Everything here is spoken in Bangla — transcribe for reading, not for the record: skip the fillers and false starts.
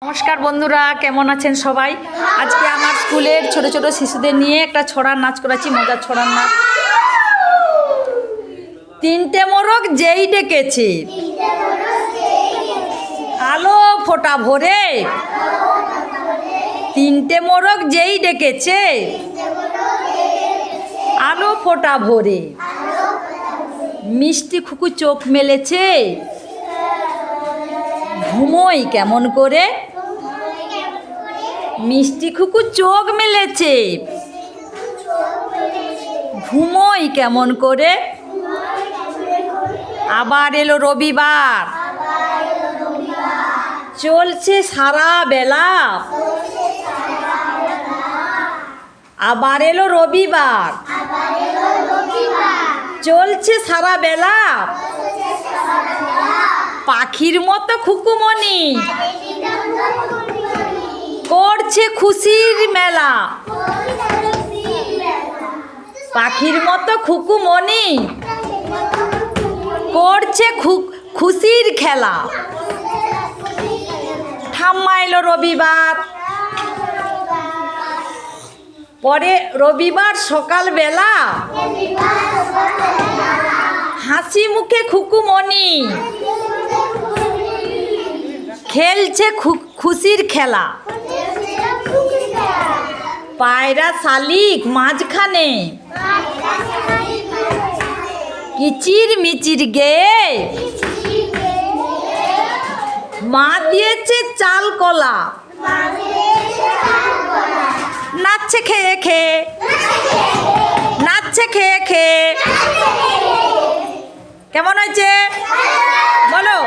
নমস্কার বন্ধুরা, কেমন আছেন সবাই? আজকে আমার স্কুলের ছোট ছোট শিশুদের নিয়ে একটা ছড়ার নাচ করাচ্ছি, মজার ছড়ার নাচ। তিনটে মোরগ যেই ডেকেছে, আলো ফোঁটা ভরে। তিনটে মোরগ যেই ডেকেছে, আলো ফোঁটা ভরে। মিষ্টি খুকু চোখ মেলেছে, ঘুমোই কেমন করে। মিষ্টি খুকু চোখ মেলেছে, ঘুমোই কেমন করে। আবার এলো রবিবার, চলছে সারা বেলা। আবার এলো রবিবার, চলছে সারা বেলা। পাখির মতো খুকুমনি করছে খুশির মেলা। পাখির মতো খুকুমনি করছে খুশির খেলা। ঠাম্মা এলো রবিবার, পরে রবিবার সকালবেলা হাসি মুখে খুকুমনি খেলছে খুশির খেলা। পায়রা শালিক মাঝখানে কিচির মিচির গেয়ে মা দিয়েছে চাল কলা। নাচছে খেয়ে খেয়ে, নাচছে খেয়ে খেয়ে। কেমন হয়েছে বলো?